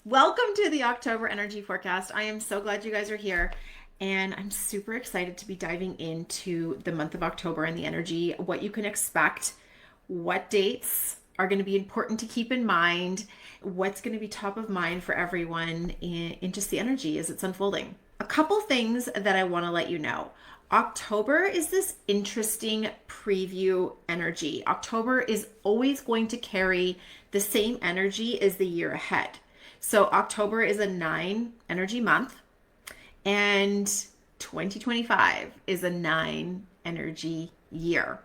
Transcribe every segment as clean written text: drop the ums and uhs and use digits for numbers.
Welcome to the October energy forecast. I am so glad you guys are here, and I'm super excited to be diving into the month of October and the energy, what you can expect, what dates are going to be important to keep in mind, what's going to be top of mind for everyone in just the energy as it's unfolding. A couple things that I want to let you know. October is this interesting preview energy. October is always going to carry the same energy as the year ahead. So October is a 9 energy month, and 2025 is a 9 energy year.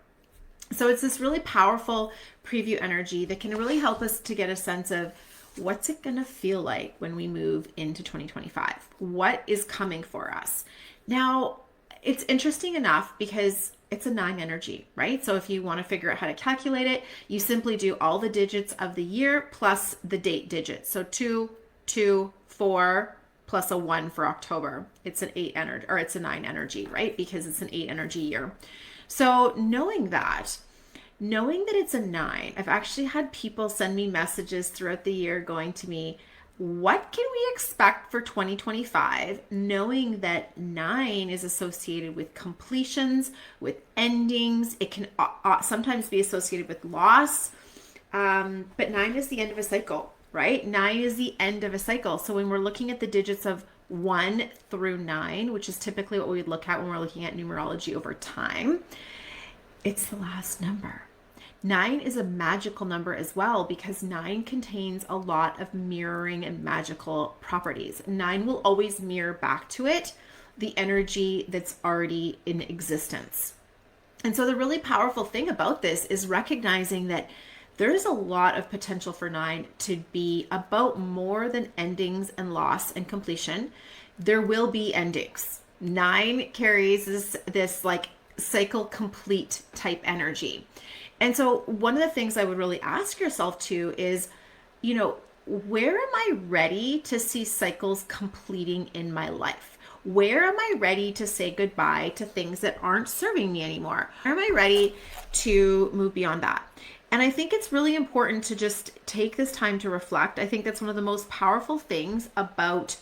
So it's this really powerful preview energy that can really help us to get a sense of what's it going to feel like when we move into 2025? What is coming for us? Now, it's interesting enough because it's a 9 energy, right? So if you want to figure out how to calculate it, you simply do all the digits of the year plus the date digits. So 2, 2, 4 plus a 1 for October. It's an 8 energy, or it's a 9 energy, right? Because it's an 8 energy year. So knowing that it's a 9, I've actually had people send me messages throughout the year going to me, what can we expect for 2025, knowing that 9 is associated with completions, with endings. It can sometimes be associated with loss, but 9 is the end of a cycle, right? 9 is the end of a cycle. So when we're looking at the digits of 1 through 9, which is typically what we would look at when we're looking at numerology over time, it's the last number. 9 is a magical number as well because 9 contains a lot of mirroring and magical properties. 9 will always mirror back to it the energy that's already in existence. And so the really powerful thing about this is recognizing that there's a lot of potential for 9 to be about more than endings and loss and completion. There will be endings. 9 carries this like cycle complete type energy. And so one of the things I would really ask yourself too is, where am I ready to see cycles completing in my life? Where am I ready to say goodbye to things that aren't serving me anymore? Where am I ready to move beyond that? And I think it's really important to just take this time to reflect. I think that's one of the most powerful things about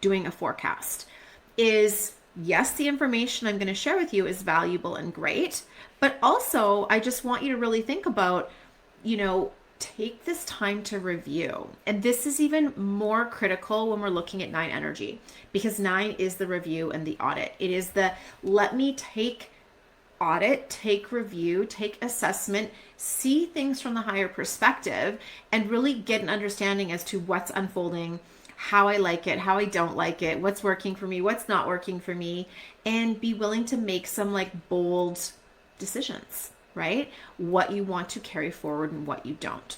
doing a forecast is, yes, the information I'm going to share with you is valuable and great, but also I just want you to really think about, take this time to review. And this is even more critical when we're looking at 9 energy, because 9 is the review and the audit. It is the let me take audit, take review, take assessment, see things from the higher perspective, and really get an understanding as to what's unfolding, how I like it, how I don't like it, what's working for me, what's not working for me, and be willing to make some like bold decisions, right? What you want to carry forward and what you don't.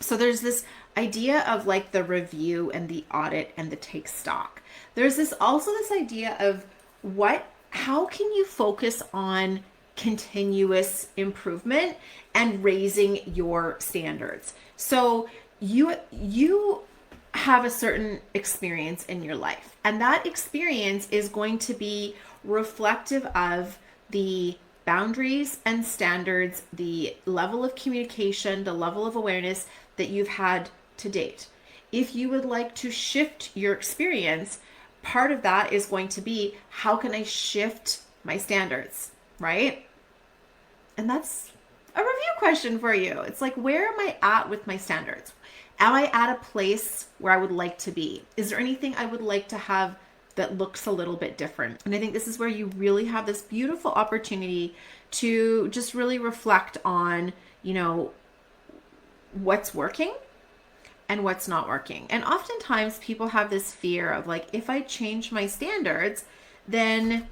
So there's this idea of like the review and the audit and the take stock. There's this idea of how can you focus on continuous improvement and raising your standards? So you have a certain experience in your life, and that experience is going to be reflective of the boundaries and standards, the level of communication, the level of awareness that you've had to date. If you would like to shift your experience, part of that is going to be, how can I shift my standards, right? And that's a review question for you. It's like, where am I at with my standards? Am I at a place where I would like to be? Is there anything I would like to have that looks a little bit different? And I think this is where you really have this beautiful opportunity to just really reflect on, what's working and what's not working. And oftentimes people have this fear of like, if I change my standards, then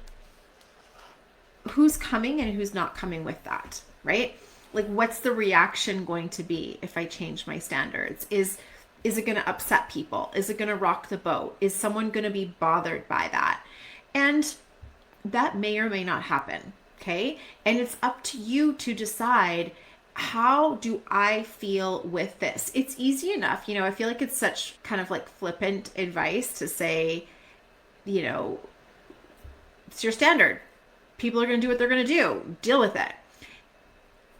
who's coming and who's not coming with that, right? Like, what's the reaction going to be if I change my standards? Is it going to upset people? Is it going to rock the boat? Is someone going to be bothered by that? And that may or may not happen, okay? And it's up to you to decide, how do I feel with this? It's easy enough. I feel like it's such kind of like flippant advice to say, it's your standard. People are going to do what they're going to do. Deal with it.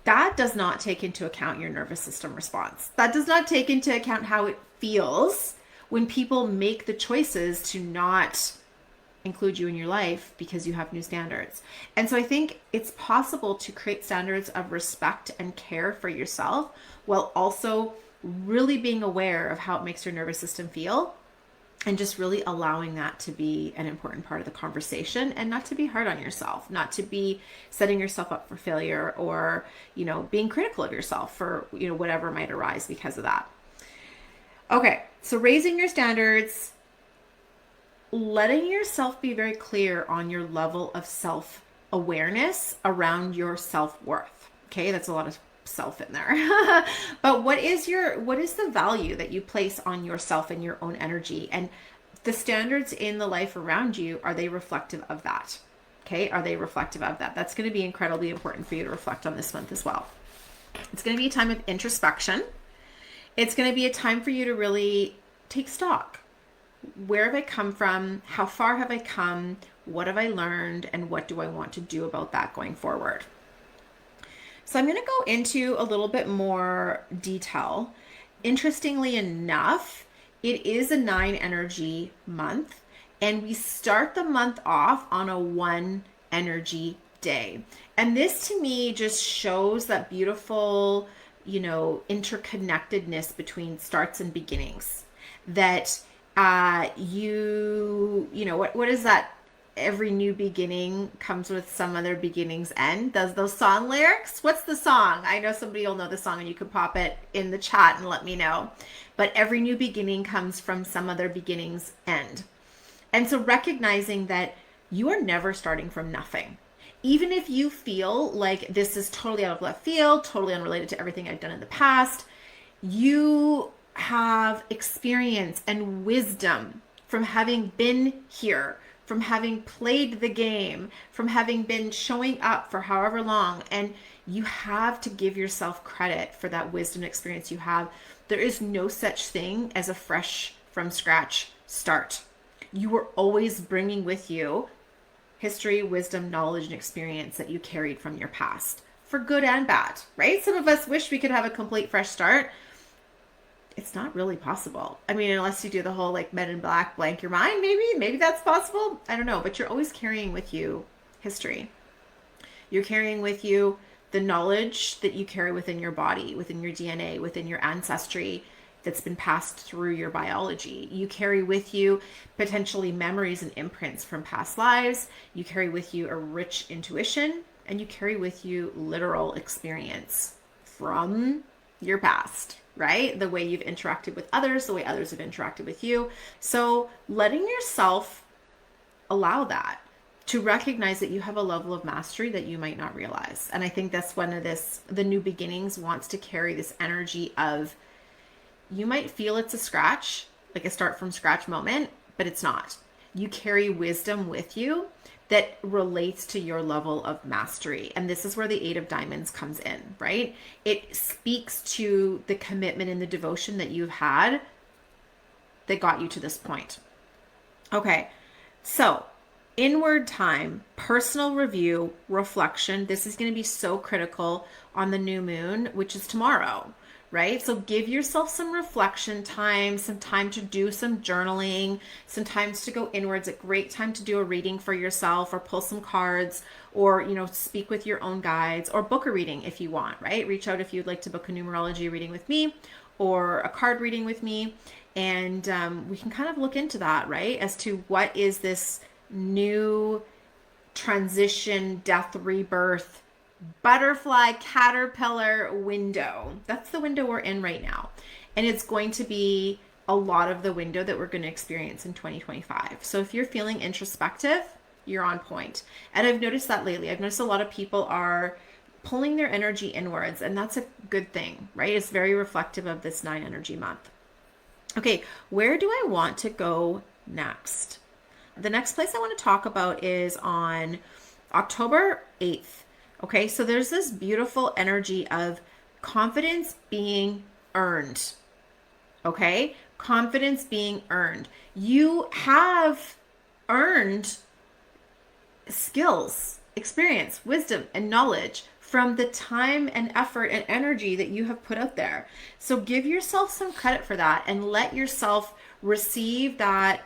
That does not take into account your nervous system response. That does not take into account how it feels when people make the choices to not include you in your life because you have new standards. And so I think it's possible to create standards of respect and care for yourself while also really being aware of how it makes your nervous system feel, and just really allowing that to be an important part of the conversation, and not to be hard on yourself, not to be setting yourself up for failure, or, being critical of yourself for, whatever might arise because of that. Okay, so raising your standards, letting yourself be very clear on your level of self-awareness around your self-worth. Okay, that's a lot of self in there. But what is the value that you place on yourself and your own energy? And the standards in the life around you, are they reflective of that? Okay, are they reflective of that? That's going to be incredibly important for you to reflect on this month as well. It's going to be a time of introspection. It's going to be a time for you to really take stock. Where have I come from? How far have I come? What have I learned? And what do I want to do about that going forward? So I'm going to go into a little bit more detail. Interestingly enough, it is a 9 energy month, and we start the month off on a 1 energy day. And this to me just shows that beautiful, interconnectedness between starts and beginnings. That what is that? Every new beginning comes with some other beginning's end. Those song lyrics? What's the song? I know somebody will know the song, and you can pop it in the chat and let me know. But every new beginning comes from some other beginning's end. And so recognizing that you are never starting from nothing. Even if you feel like this is totally out of left field, totally unrelated to everything I've done in the past, you have experience and wisdom from having been here, from having played the game, from having been showing up for however long. And you have to give yourself credit for that wisdom experience you have. There is no such thing as a fresh from scratch start. You were always bringing with you history, wisdom, knowledge, and experience that you carried from your past, for good and bad, right? Some of us wish we could have a complete fresh start. It's not really possible. I mean, unless you do the whole Men in Black, blank your mind, maybe that's possible. I don't know, but you're always carrying with you history. You're carrying with you the knowledge that you carry within your body, within your DNA, within your ancestry that's been passed through your biology. You carry with you potentially memories and imprints from past lives. You carry with you a rich intuition, and you carry with you literal experience from your past, right? The way you've interacted with others, the way others have interacted with you. So letting yourself allow that, to recognize that you have a level of mastery that you might not realize. And I think that's the new beginnings wants to carry this energy of, you might feel it's a scratch, like a start from scratch moment, but it's not. You carry wisdom with you that relates to your level of mastery. And this is where the 8 of Diamonds comes in, right? It speaks to the commitment and the devotion that you've had that got you to this point. Okay, so inward time, personal review, reflection. This is going to be so critical on the new moon, which is tomorrow, right? So give yourself some reflection time, some time to do some journaling, some times to go inwards. A great time to do a reading for yourself, or pull some cards, or, speak with your own guides, or book a reading if you want, right? Reach out if you'd like to book a numerology reading with me or a card reading with me. And we can kind of look into that, right? As to what is this new transition, death, rebirth, butterfly, caterpillar window. That's the window we're in right now. And it's going to be a lot of the window that we're going to experience in 2025. So if you're feeling introspective, you're on point. And I've noticed that lately. I've noticed a lot of people are pulling their energy inwards, and that's a good thing, right? It's very reflective of this 9 energy month. Okay, where do I want to go next? The next place I want to talk about is on October 8th. Okay, so there's this beautiful energy of confidence being earned. Okay, confidence being earned. You have earned skills, experience, wisdom, and knowledge from the time and effort and energy that you have put out there. So give yourself some credit for that, and let yourself receive that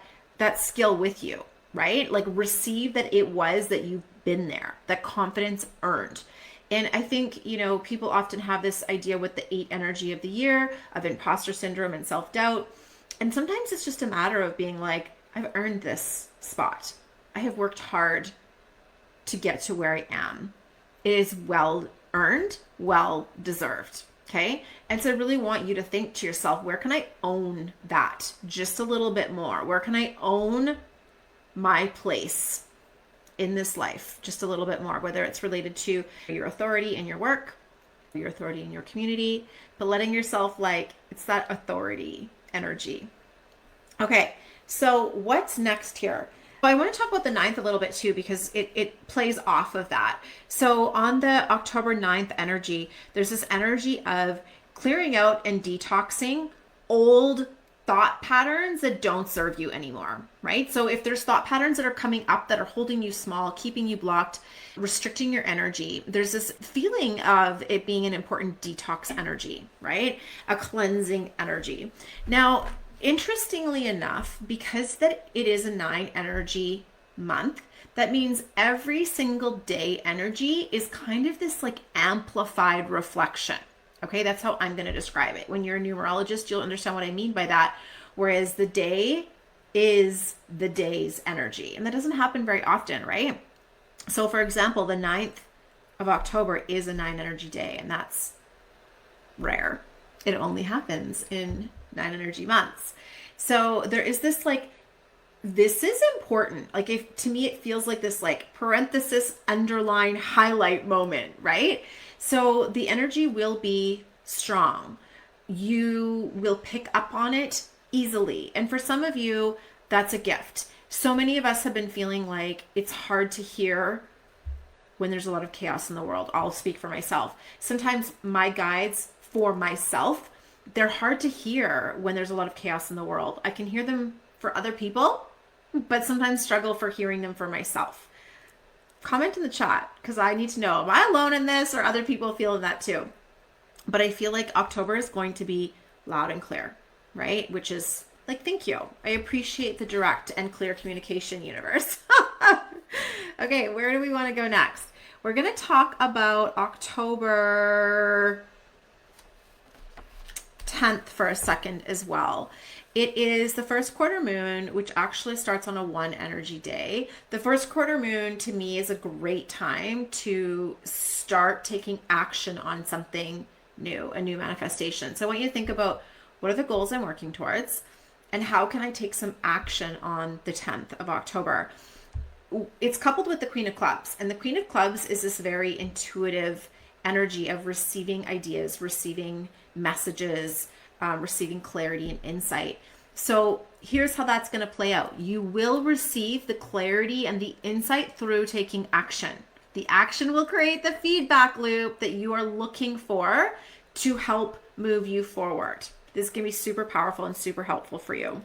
skill with you, right? Like receive that it was that you've been there, that confidence earned. And I think, people often have this idea with the 8 energy of the year of imposter syndrome and self-doubt. And sometimes it's just a matter of being like, I've earned this spot. I have worked hard to get to where I am. It is well earned, well deserved. Okay. And so I really want you to think to yourself, where can I own that just a little bit more? Where can I own my place in this life just a little bit more, whether it's related to your authority in your work, your authority in your community, but letting yourself it's that authority energy. Okay. So what's next here? Well, I want to talk about the 9th a little bit too, because it plays off of that. So on the October 9th energy, there's this energy of clearing out and detoxing old thought patterns that don't serve you anymore, right? So if there's thought patterns that are coming up that are holding you small, keeping you blocked, restricting your energy, there's this feeling of it being an important detox energy, right? A cleansing energy. Now, interestingly enough, because that it is a 9 energy month, that means every single day energy is kind of this amplified reflection. Okay, that's how I'm going to describe it. When you're a numerologist, you'll understand what I mean by that. Whereas the day is the day's energy. And that doesn't happen very often, right? So for example, the 9th of October is a 9 energy day, and that's rare. It only happens in 9 energy months. So there is this this is important. If to me, it feels like this parenthesis, underline, highlight moment, right? So the energy will be strong. You will pick up on it easily. And for some of you, that's a gift. So many of us have been feeling like it's hard to hear when there's a lot of chaos in the world. I'll speak for myself. Sometimes my guides for myself, they're hard to hear when there's a lot of chaos in the world. I can hear them for other people, but sometimes struggle for hearing them for myself. Comment in the chat, because I need to know, am I alone in this or other people feeling that too? But I feel like October is going to be loud and clear, right? Which is thank you. I appreciate the direct and clear communication, universe. Okay, where do we want to go next? We're going to talk about October 10th for a second as well. It is the first quarter moon, which actually starts on a 1 energy day. The first quarter moon to me is a great time to start taking action on something new, a new manifestation. So I want you to think about, what are the goals I'm working towards, and how can I take some action on the 10th of October? It's coupled with the Queen of Clubs, and the Queen of Clubs is this very intuitive energy of receiving ideas, receiving messages, receiving clarity and insight. So here's how that's going to play out. You will receive the clarity and the insight through taking action. The action will create the feedback loop that you are looking for to help move you forward. This is going to be super powerful and super helpful for you.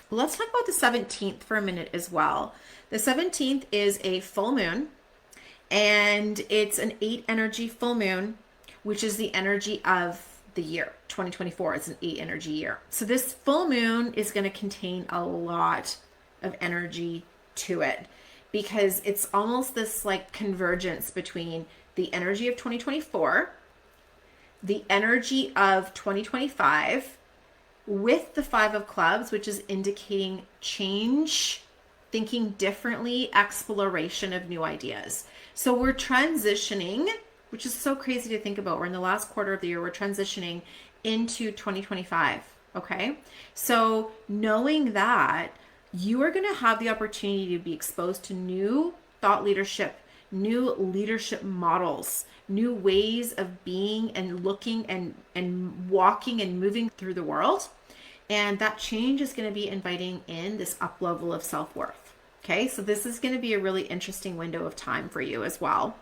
Let's talk about the 17th for a minute as well. The 17th is a full moon, and it's an 8 energy full moon, which is the energy of the year. 2024 is an 8 energy year. So this full moon is going to contain a lot of energy to it, because it's almost this convergence between the energy of 2024, the energy of 2025, with the 5 of Clubs, which is indicating change, thinking differently, exploration of new ideas. So we're transitioning, which is so crazy to think about. We're in the last quarter of the year. We're transitioning into 2025. Okay. So knowing that, you are going to have the opportunity to be exposed to new thought leadership, new leadership models, new ways of being and looking and walking and moving through the world. And that change is going to be inviting in this up level of self-worth. Okay. So this is going to be a really interesting window of time for you as well.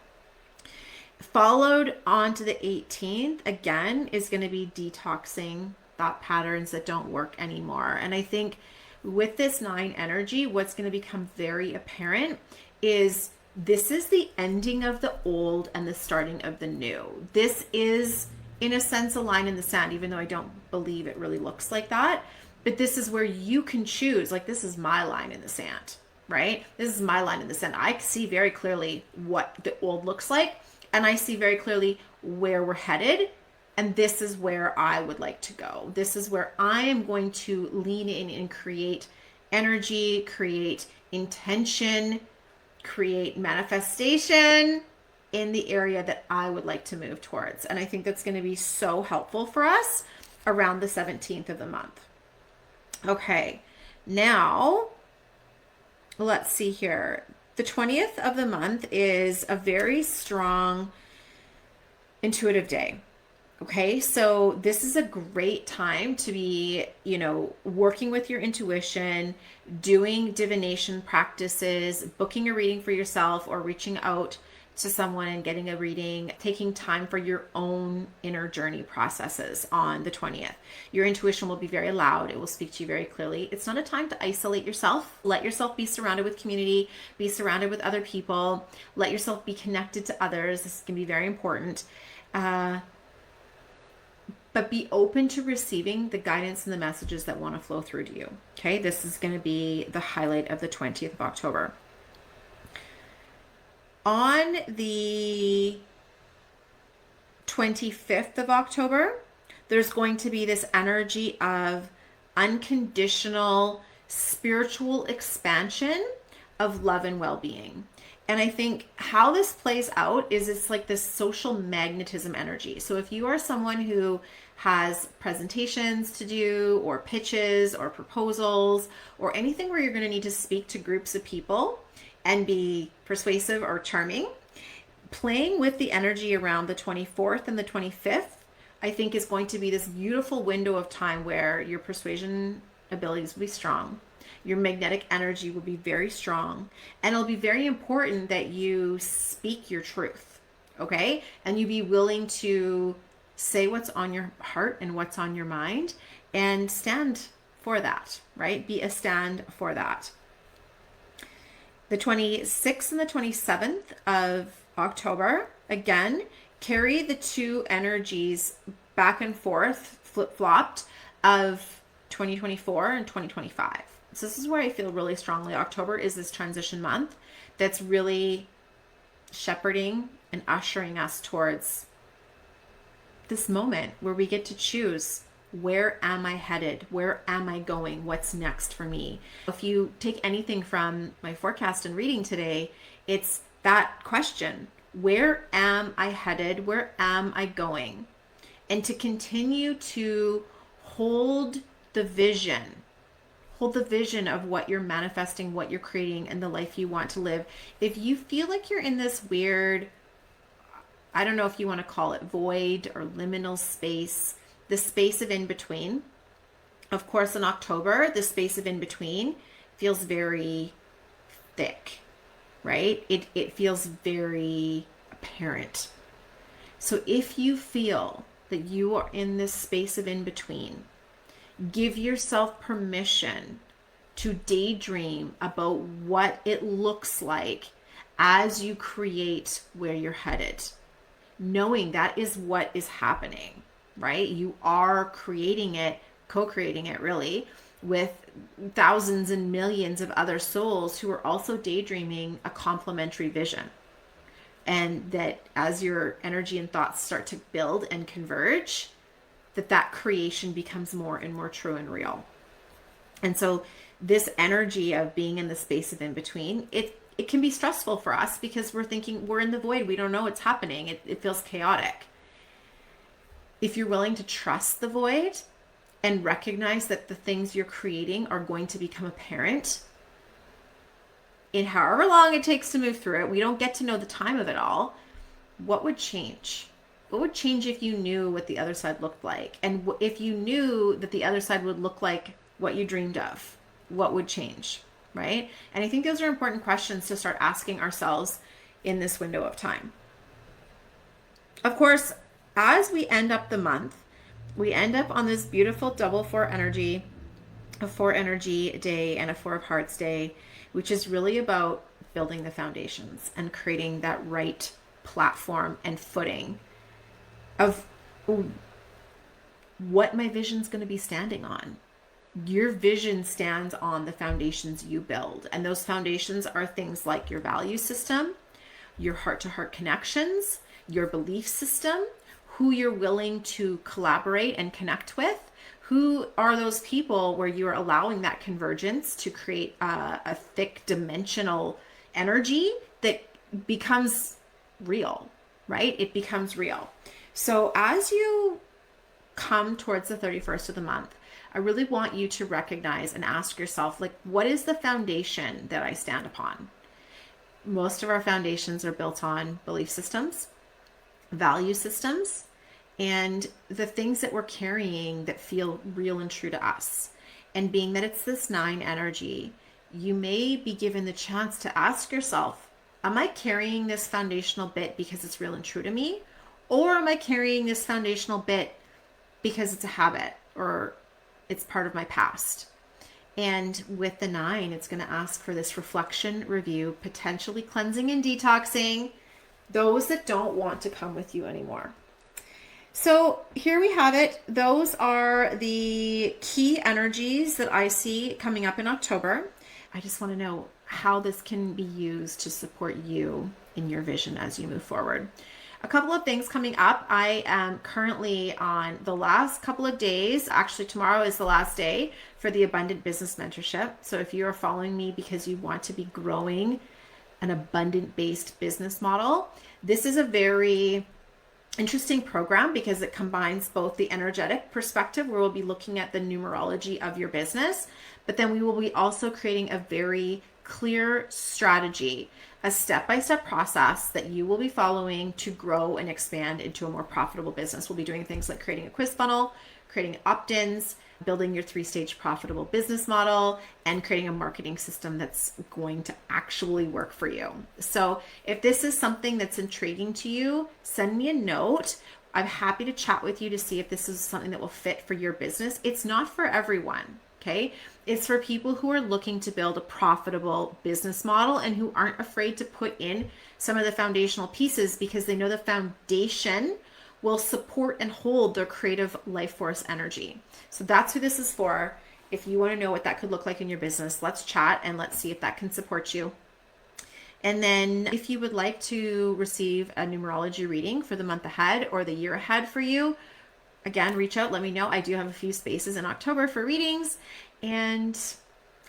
Followed on to the 18th, again, is going to be detoxing thought patterns that don't work anymore. And I think with this 9 energy, what's going to become very apparent is this is the ending of the old and the starting of the new. This is, in a sense, a line in the sand, even though I don't believe it really looks like that. But this is where you can choose, like, this is my line in the sand, right? This is my line in the sand. I see very clearly what the old looks like, and I see very clearly where we're headed. And this is where I would like to go. This is where I am going to lean in and create energy, create intention, create manifestation in the area that I would like to move towards. And I think that's going to be so helpful for us around the 17th of the month. Okay, now let's see here. The 20th of the month is a very strong intuitive day. Okay, so this is a great time to be, working with your intuition, doing divination practices, booking a reading for yourself, or reaching out to someone and getting a reading, taking time for your own inner journey processes on the 20th. Your intuition will be very loud. It will speak to you very clearly. It's not a time to isolate yourself. Let yourself be surrounded with community, be surrounded with other people, let yourself be connected to others. This can be very important. But be open to receiving the guidance and the messages that want to flow through to you. Okay, this is going to be the highlight of the 20th of October. On the 25th of October, there's going to be this energy of unconditional spiritual expansion of love and well-being. And I think how this plays out is it's like this social magnetism energy. So if you are someone who has presentations to do, or pitches, or proposals, or anything where you're going to need to speak to groups of people and be persuasive or charming, playing with the energy around the 24th and the 25th, I think is going to be this beautiful window of time where your persuasion abilities will be strong. Your magnetic energy will be very strong, and it'll be very important that you speak your truth, okay? And you be willing to say what's on your heart and what's on your mind and stand for that, right? Be a stand for that. The 26th and the 27th of October, again, carry the two energies back and forth, flip-flopped, of 2024 and 2025. So this is where I feel really strongly October is this transition month that's really shepherding and ushering us towards this moment where we get to choose, where am I headed? Where am I going? What's next for me? If you take anything from my forecast and reading today, it's that question, where am I headed? Where am I going? And to continue to hold the vision of what you're manifesting, what you're creating, and the life you want to live. If you feel like you're in this weird, I don't know if you want to call it void or liminal space, the space of in between. Of course, in October, the space of in between feels very thick, right? It feels very apparent. So if you feel that you are in this space of in between, give yourself permission to daydream about what it looks like as you create where you're headed, knowing that is what is happening, right? You are creating it, co-creating it really, with thousands and millions of other souls who are also daydreaming a complementary vision. And that as your energy and thoughts start to build and converge, that creation becomes more and more true and real. And so this energy of being in the space of in between, it can be stressful for us because we're thinking we're in the void. We don't know what's happening. It feels chaotic. If you're willing to trust the void and recognize that the things you're creating are going to become apparent in however long it takes to move through it, we don't get to know the time of it all. What would change? What would change if you knew what the other side looked like? And if you knew that the other side would look like what you dreamed of, what would change, right? And I think those are important questions to start asking ourselves in this window of time. Of course, as we end up the month, we end up on this beautiful double four energy, a four energy day and a four of hearts day, which is really about building the foundations and creating that right platform and footing of what my vision's going to be standing on. Your vision stands on the foundations you build. And those foundations are things like your value system, your heart-to-heart connections, your belief system, who you're willing to collaborate and connect with, who are those people where you're allowing that convergence to create a thick dimensional energy that becomes real, right? It becomes real. So as you come towards the 31st of the month, I really want you to recognize and ask yourself, like, what is the foundation that I stand upon? Most of our foundations are built on belief systems, value systems, and the things that we're carrying that feel real and true to us. And being that it's this 9 energy, you may be given the chance to ask yourself, am I carrying this foundational bit because it's real and true to me? Or am I carrying this foundational bit because it's a habit or it's part of my past? And with the 9, it's going to ask for this reflection, review, potentially cleansing and detoxing those that don't want to come with you anymore. So here we have it. Those are the key energies that I see coming up in October. I just want to know how this can be used to support you in your vision as you move forward. A couple of things coming up. I am currently on the last couple of days. Actually, tomorrow is the last day for the Abundant Business Mentorship. So if you are following me because you want to be growing an abundant-based business model, this is a very interesting program because it combines both the energetic perspective, where we'll be looking at the numerology of your business, but then we will be also creating a very clear strategy, a step-by-step process that you will be following to grow and expand into a more profitable business. We'll be doing things like creating a quiz funnel, creating opt-ins, building your 3-stage profitable business model, and creating a marketing system that's going to actually work for you. So if this is something that's intriguing to you, send me a note. I'm happy to chat with you to see if this is something that will fit for your business. It's not for everyone, okay? It's for people who are looking to build a profitable business model and who aren't afraid to put in some of the foundational pieces because they know the foundation will support and hold their creative life force energy. So that's who this is for. If you want to know what that could look like in your business, let's chat and let's see if that can support you. And then if you would like to receive a numerology reading for the month ahead or the year ahead for you, again, reach out, let me know. I do have a few spaces in October for readings, and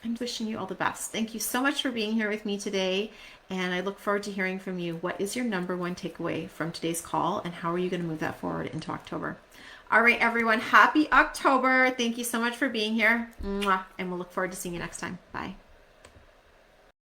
I'm wishing you all the best. Thank you so much for being here with me today. And I look forward to hearing from you. What is your number one takeaway from today's call, and how are you going to move that forward into October? All right, everyone, happy October. Thank you so much for being here. Mwah. And we'll look forward to seeing you next time. Bye.